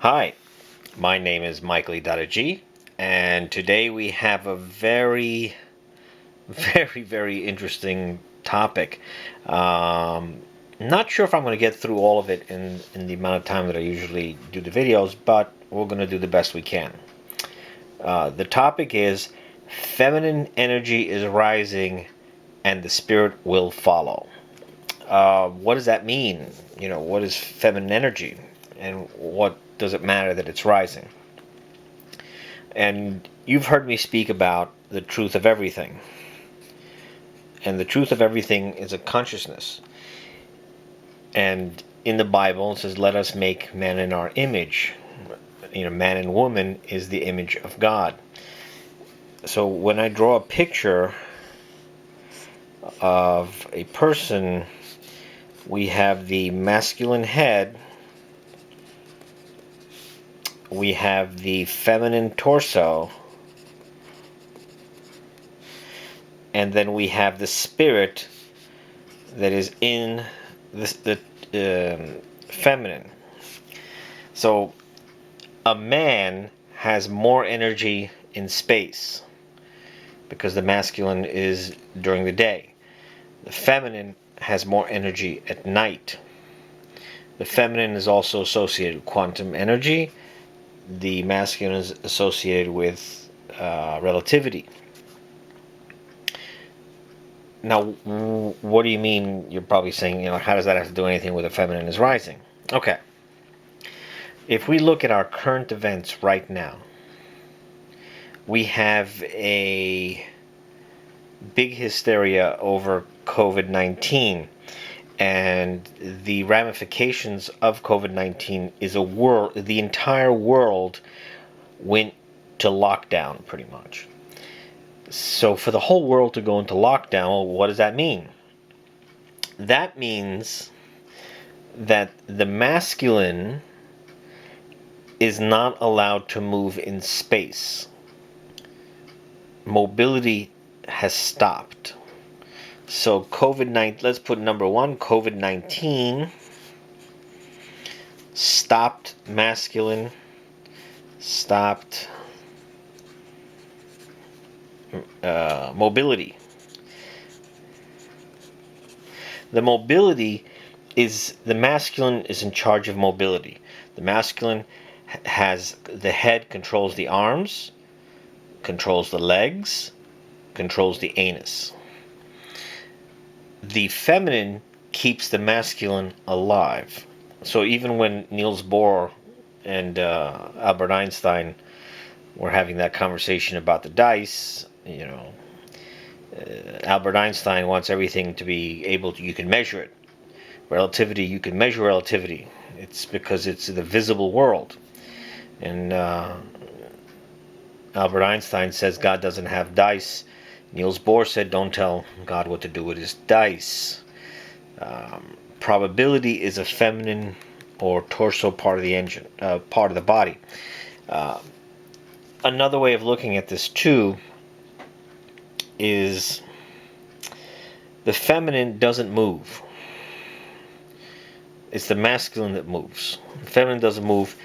Hi, my name is Michael.G, and today we have a very, very interesting topic. Not sure if I'm going to get through all of it in the amount of time that I usually do the videos, but we're going to do the best we can. The topic is feminine energy is rising and the spirit will follow. What does that mean? What is feminine energy? And what does it matter that it's rising? And you've heard me speak about the truth of everything. And the truth of everything is a consciousness. And in the Bible, it says, let us make man in our image. Man and woman is the image of God. So when I draw a picture of a person, we have the masculine head, we have the feminine torso, and then we have the spirit that is in the feminine. So a man has more energy in space because the masculine is during the day. The feminine has more energy at night. The feminine is also associated with quantum energy. The masculine is associated with relativity. Now, what do you mean? You're probably saying, how does that have to do anything with the feminine is rising? Okay. If we look at our current events right now, we have a big hysteria over COVID-19, and the ramifications of COVID-19 is the entire world went to lockdown pretty much. So for the whole world to go into lockdown, what does that mean? That means that the masculine is not allowed to move in space. Mobility has stopped. So COVID-19, let's put number one, COVID-19 stopped masculine, stopped mobility. The mobility is, the masculine is in charge of mobility. The masculine has, the head controls the arms, controls the legs, controls the anus. The feminine keeps the masculine alive. So even when Niels Bohr and Albert Einstein were having that conversation about the dice, Albert Einstein wants everything to be able to, you can measure it. Relativity, you can measure relativity. It's because it's the visible world. And Albert Einstein says God doesn't have dice. Niels Bohr said, don't tell God what to do with his dice. Probability is a feminine or torso part of the engine, part of the body. Another way of looking at this too is the feminine doesn't move. It's the masculine that moves. The feminine doesn't move.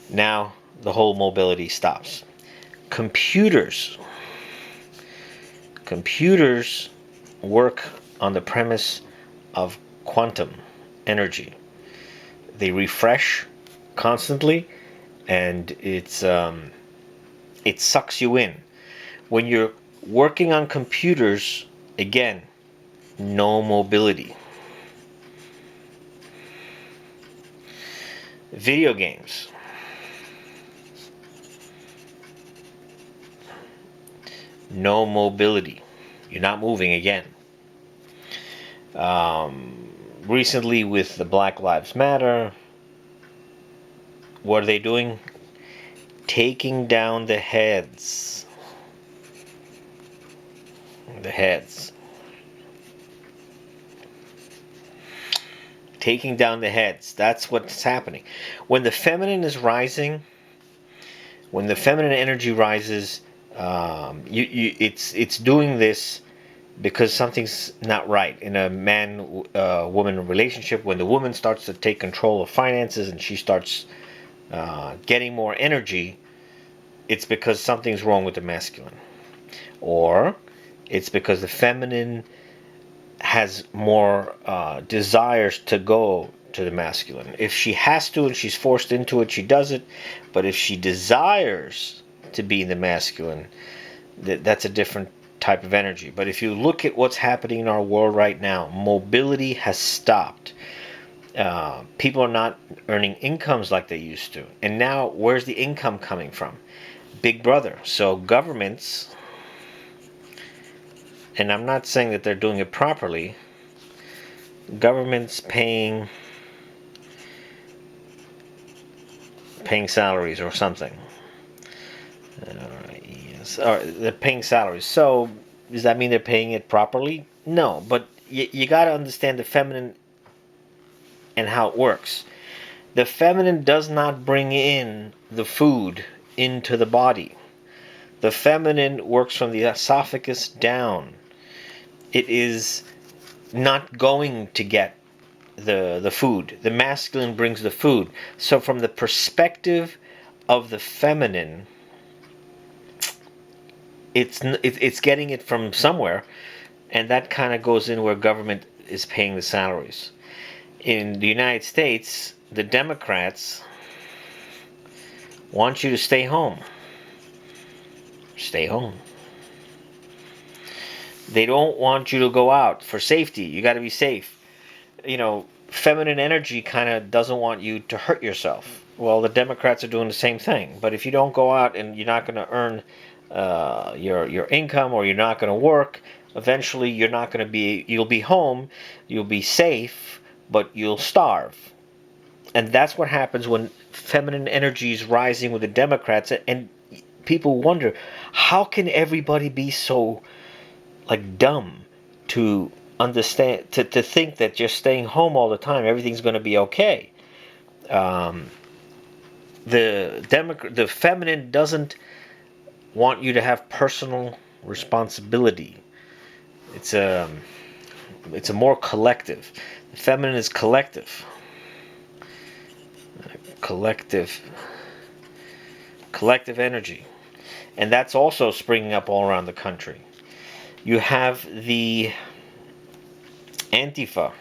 Now the whole mobility stops. Computers work on the premise of quantum energy. They refresh constantly, and it sucks you in. When you're working on computers, again, no mobility. Video games. No mobility. You're not moving again. Recently with the Black Lives Matter, what are they doing? Taking down the heads. The heads. Taking down the heads. That's what's happening. When the feminine is rising, when the feminine energy rises, it's doing this because something's not right in a man-woman relationship. When the woman starts to take control of finances and she starts getting more energy, it's because something's wrong with the masculine. Or it's because the feminine has more desires to go to the masculine. If she has to and she's forced into it, she does it. But if she desires to be in the masculine, that's a different type of energy. But if you look at what's happening in our world right now, mobility has stopped. People are not earning incomes like they used to. And now, where's the income coming from? Big Brother. So governments, and I'm not saying that they're doing it properly, governments paying salaries or something. Yes, or they're paying salaries. So does that mean they're paying it properly? No, but you got to understand the feminine and how it works. The feminine does not bring in the food into the body. The feminine works from the esophagus down. It is not going to get the food. The masculine brings the food. So from the perspective of the feminine, it's getting it from somewhere, and that kind of goes in where government is paying the salaries. In the United States, the Democrats want you to stay home. Stay home. They don't want you to go out for safety. You got to be safe. Feminine energy kind of doesn't want you to hurt yourself. Well, the Democrats are doing the same thing. But if you don't go out and you're not going to earn your income, or you're not going to work, eventually you'll be home, you'll be safe, but you'll starve. And that's what happens when feminine energy is rising with the Democrats. And people wonder, how can everybody be so dumb to understand, to think that just staying home all the time, everything's going to be okay. The feminine doesn't want you to have personal responsibility. It's a more collective. The feminine is collective. Collective energy. And that's also springing up all around the country. You have the Antifa.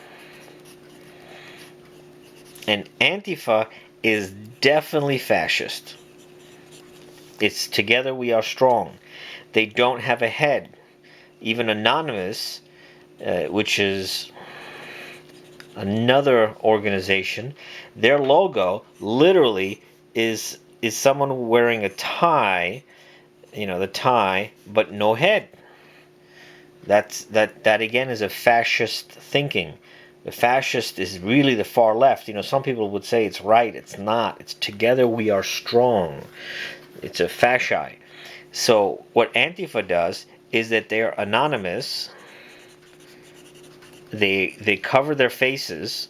And Antifa is definitely fascist. It's together we are strong. They don't have a head. Even Anonymous, which is another organization, their logo literally is someone wearing a tie, the tie, but no head. That again is a fascist thinking. The fascist is really the far left. Some people would say it's right. It's not. It's together we are strong. It's a fasci. So what Antifa does is that they're anonymous. They cover their faces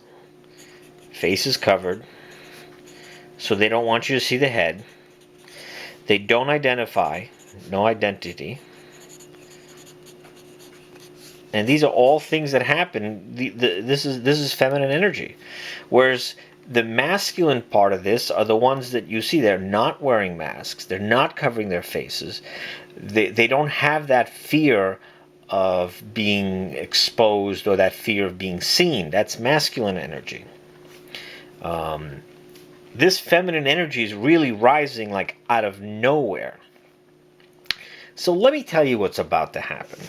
covered, so they don't want you to see the head. They don't identify, no identity. And these are all things that happen. This is feminine energy. Whereas the masculine part of this are the ones that you see. They're not wearing masks. They're not covering their faces. They don't have that fear of being exposed or that fear of being seen. That's masculine energy. This feminine energy is really rising out of nowhere. So let me tell you what's about to happen,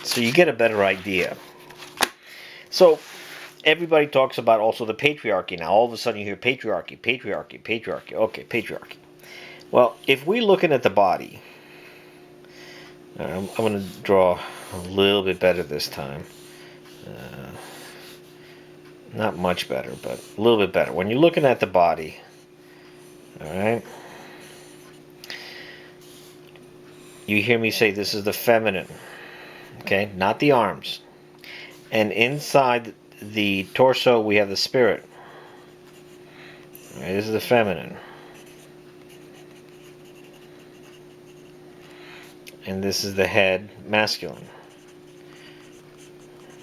so you get a better idea. So everybody talks about also the patriarchy now. All of a sudden you hear patriarchy. Okay, patriarchy. Well, if we're looking at the body, I'm going to draw a little bit better this time. Not much better, but a little bit better. When you're looking at the body, all right, you hear me say this is the feminine, okay, not the arms. And inside the torso we have the spirit. All right, this is the feminine. And this is the head, masculine.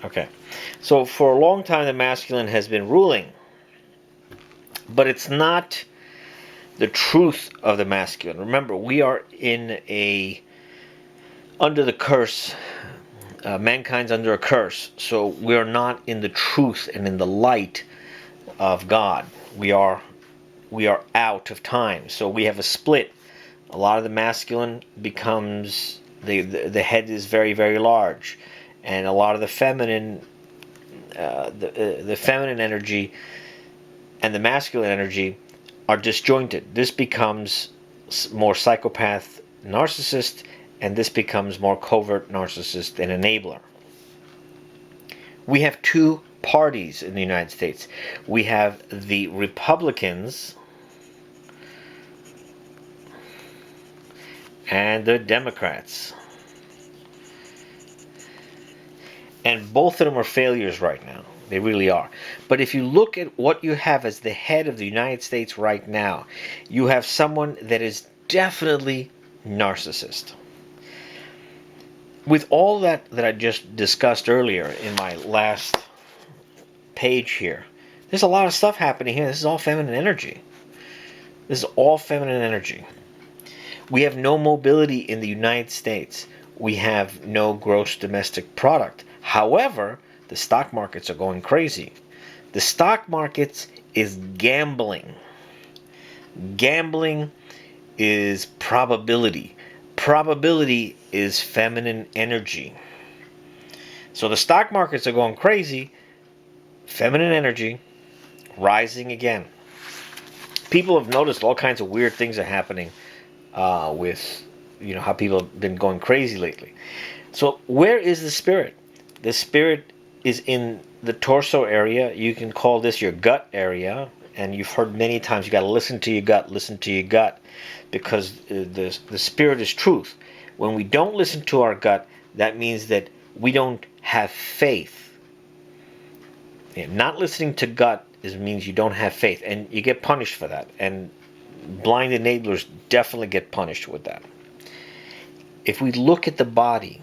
Okay, so for a long time the masculine has been ruling, but it's not the truth of the masculine. Remember, we are under the curse. Mankind's under a curse, so we are not in the truth and in the light of God. We are out of time. So we have a split. A lot of the masculine becomes the head is very, very large, and a lot of the feminine, the feminine energy and the masculine energy are disjointed. This becomes more psychopath, narcissist, and this becomes more covert narcissist and enabler. We have two parties in the United States. We have the Republicans and the Democrats. And both of them are failures right now. They really are. But if you look at what you have as the head of the United States right now, you have someone that is definitely narcissist. With all that I just discussed earlier in my last page here, there's a lot of stuff happening here. This is all feminine energy. This is all feminine energy. We have no mobility in the United States. We have no gross domestic product. However, the stock markets are going crazy. The stock markets is gambling. Gambling is probability. Probability is feminine energy. So the stock markets are going crazy. Feminine energy rising again. People have noticed all kinds of weird things are happening with how people have been going crazy lately. So where is the spirit? The spirit is in the torso area. You can call this your gut area, and you've heard many times you got to listen to your gut, because the spirit is truth. When we don't listen to our gut, that means that we don't have faith. Not listening to gut means you don't have faith, and you get punished for that. And blind enablers definitely get punished with that. If we look at the body,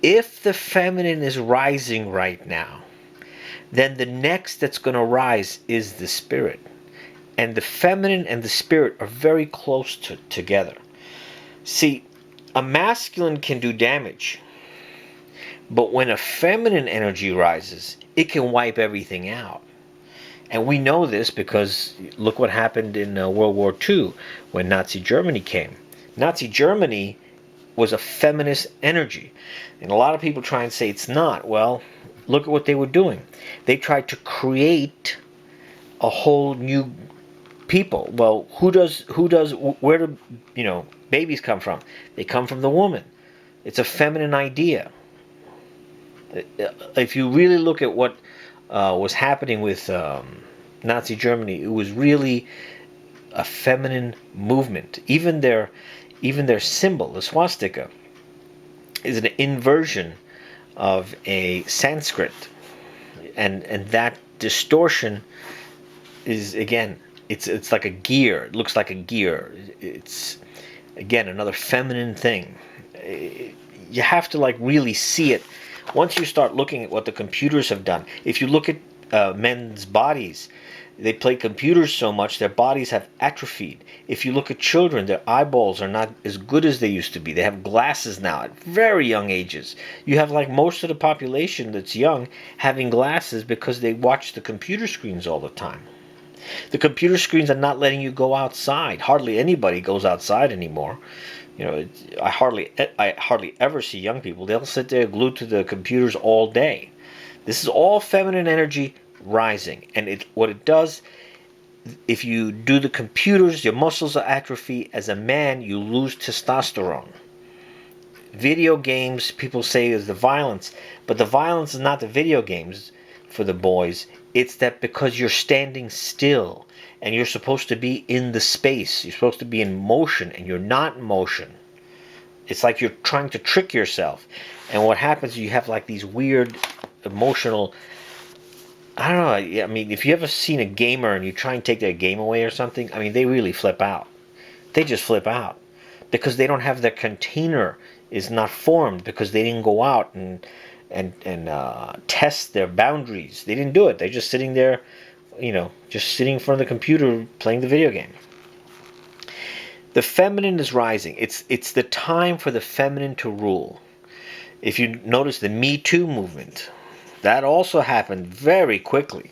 if the feminine is rising right now, then the next that's going to rise is the spirit. And the feminine and the spirit are very close together. See, a masculine can do damage, but when a feminine energy rises, it can wipe everything out. And we know this because look what happened in World War II when Nazi Germany came. Nazi Germany was a feminist energy. And a lot of people try and say it's not. Well, look at what they were doing. They tried to create a whole new people. Well, where do babies come from? They come from the woman. It's a feminine idea. If you really look at what was happening with Nazi Germany, it was really a feminine movement. Even their symbol, the swastika, is an inversion of a Sanskrit, and that distortion is, again, it's like a gear. It looks like a gear. It's, again, another feminine thing. You have to really see it. Once you start looking at what the computers have done, if you look at men's bodies, they play computers so much their bodies have atrophied. If you look at children, their eyeballs are not as good as they used to be. They have glasses now at very young ages. You have most of the population that's young having glasses because they watch the computer screens all the time. The computer screens are not letting you go outside. Hardly anybody goes outside anymore. I hardly ever see young people. They'll sit there glued to the computers all day. This is all feminine energy rising. And what it does, if you do the computers, your muscles are atrophy. As a man, you lose testosterone. Video games, people say, is the violence. But the violence is not the video games for the boys. It's that because you're standing still and you're supposed to be in the space. You're supposed to be in motion, and you're not in motion. It's like you're trying to trick yourself. And what happens is you have these weird emotional, I don't know, I mean, if you ever seen a gamer and you try and take their game away or something, I mean, they really flip out. They just flip out because they don't have their container is not formed, because they didn't go out and test their boundaries. They didn't do it. They're just sitting there, just sitting in front of the computer playing the video game. The feminine is rising. It's the time for the feminine to rule. If you notice the Me Too movement, that also happened very quickly.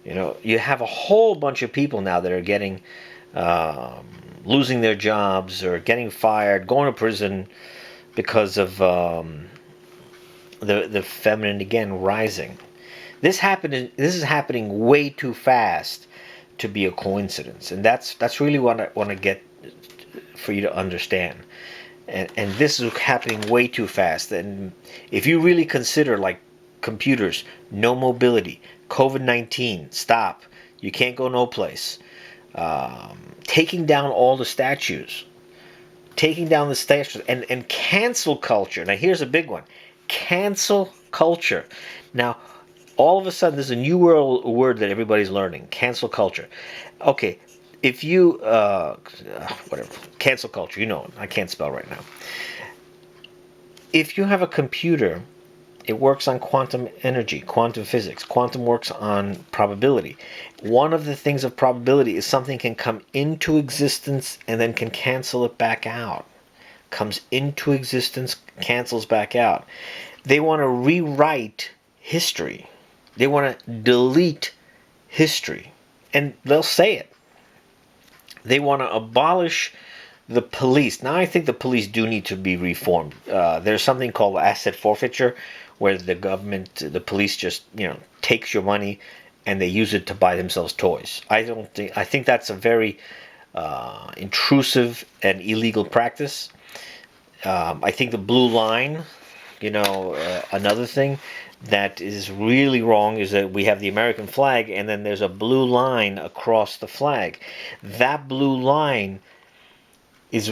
You have a whole bunch of people now that are getting losing their jobs or getting fired, going to prison because of the feminine again rising. This is happening way too fast to be a coincidence, and that's really what I want to get for you to understand. And this is happening way too fast. And if you really consider, like, computers, no mobility, COVID-19, stop, you can't go no place, taking down all the statues, and cancel culture. Now here's a big one: cancel culture. Now all of a sudden there's a new word that everybody's learning: cancel culture. Okay, if you whatever, cancel culture, I can't spell right now. If you have a computer, it works on quantum energy, quantum physics. Quantum works on probability. One of the things of probability is something can come into existence and then can cancel it back out. Comes into existence, cancels back out. They want to rewrite history. They want to delete history. And they'll say it. They want to abolish the police. Now, I think the police do need to be reformed. There's something called asset forfeiture, where the government, the police just, takes your money and they use it to buy themselves toys. I think that's a very intrusive and illegal practice. I think the blue line, another thing that is really wrong is that we have the American flag and then there's a blue line across the flag. That blue line is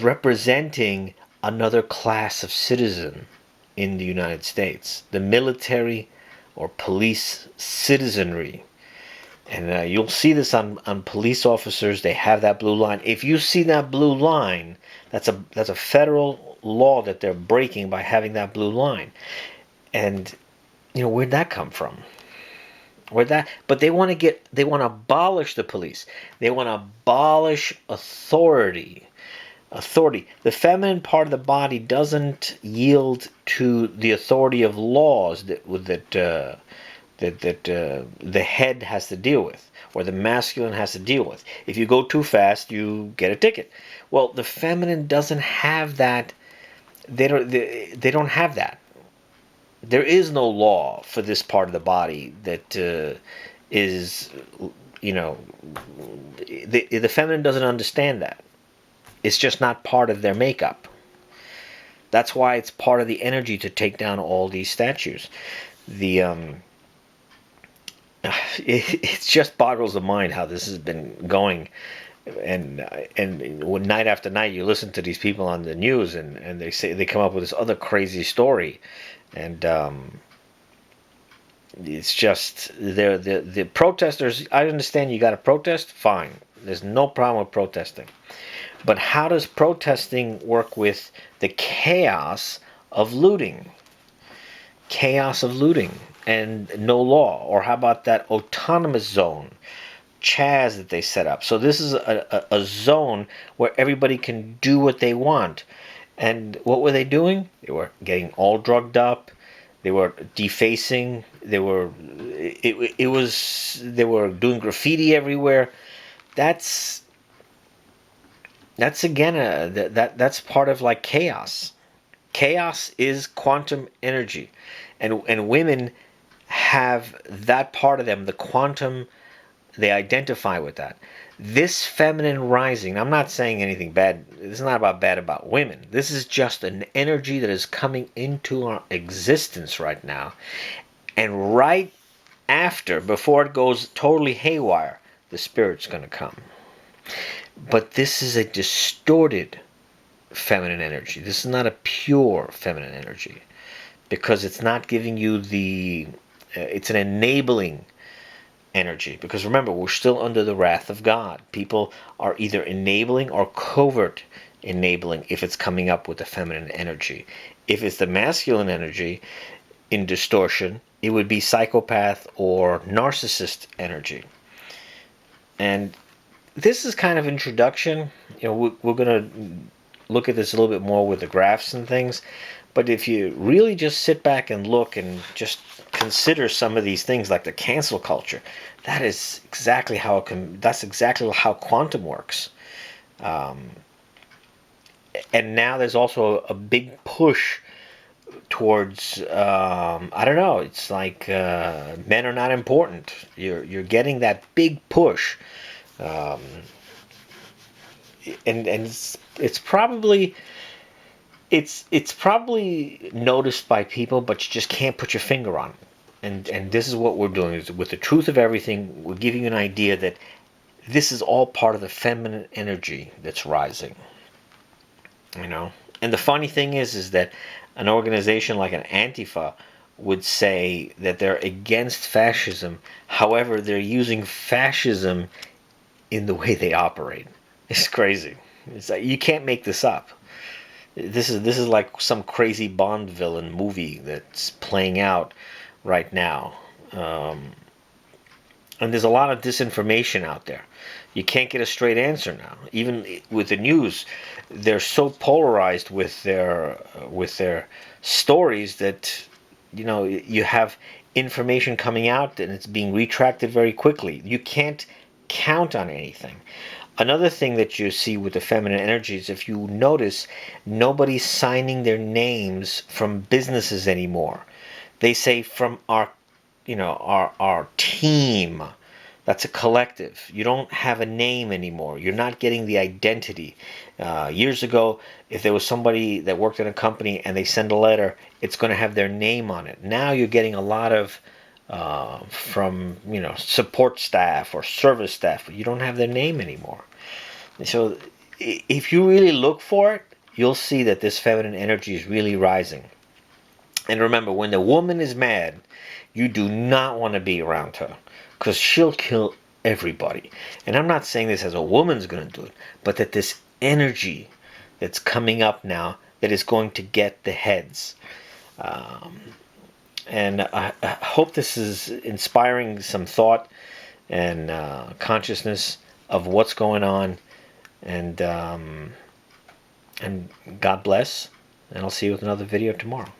representing another class of citizen in the United States, the military or police citizenry. And you'll see this on police officers. They have that blue line. If you see that blue line, that's a federal law that they're breaking by having that blue line. And where'd that come from? But they want to abolish the police. They want to abolish authority. The feminine part of the body doesn't yield to the authority of laws that the head has to deal with, or the masculine has to deal with. If you go too fast, you get a ticket. Well, the feminine doesn't have that. They don't have that. There is no law for this part of the body that is, the feminine doesn't understand that. It's just not part of their makeup. That's why it's part of the energy to take down all these statues. It just boggles the mind how this has been going, and night after night you listen to these people on the news, and they come up with this other crazy story, and it's just the protesters. I understand you got to protest, fine. There's no problem with protesting, but how does protesting work with the chaos of looting? Chaos of looting and no law. Or how about that autonomous zone, Chaz, that they set up? So this is a zone where everybody can do what they want. And what were they doing? They were getting all drugged up. They were defacing. They were doing graffiti everywhere. That's again that's part of, like, chaos. Chaos is quantum energy, and women have that part of them, the quantum. They identify with that. This feminine rising, I'm not saying anything bad. This is not about women. This is just an energy that is coming into our existence right now. And right after, before it goes totally haywire, the spirit's going to come. But this is a distorted feminine energy. This is not a pure feminine energy, because it's not giving you it's an enabling energy. Because remember, we're still under the wrath of God. People are either enabling or covert enabling if it's coming up with the feminine energy. If it's the masculine energy in distortion, it would be psychopath or narcissist energy. And this is kind of introduction. We're gonna look at this a little bit more with the graphs and things. But if you really just sit back and look and just consider some of these things like the cancel culture, that is exactly how it can. That's exactly how quantum works. Um, and now there's also a big push towards I don't know. It's like men are not important. You're getting that big push, um, and it's probably it's probably noticed by people, but you just can't put your finger on it. And this is what we're doing is with the truth of everything. We're giving you an idea that this is all part of the feminine energy that's rising. You know, and the funny thing is that an organization like an Antifa would say that they're against fascism. However, they're using fascism in the way they operate. It's crazy. It's like you can't make this up. This is like some crazy Bond villain movie that's playing out right now. Um, and there's a lot of disinformation out there. You can't get a straight answer now. Even with the news, they're so polarized with their stories that you have information coming out and it's being retracted very quickly. You can't count on anything. Another thing that you see with the feminine energies, if you notice, nobody's signing their names from businesses anymore. They say from our team. That's a collective. You don't have a name anymore. You're not getting the identity. Years ago, if there was somebody that worked in a company and they send a letter, it's going to have their name on it. Now you're getting a lot of from support staff or service staff, but you don't have their name anymore. So if you really look for it, you'll see that this feminine energy is really rising. And remember, when the woman is mad, you do not want to be around her because she'll kill everybody. And I'm not saying this as a woman's going to do it, but that this energy that's coming up now that is going to get the heads. Um, and I hope this is inspiring some thought and consciousness of what's going on. And God bless. And I'll see you with another video tomorrow.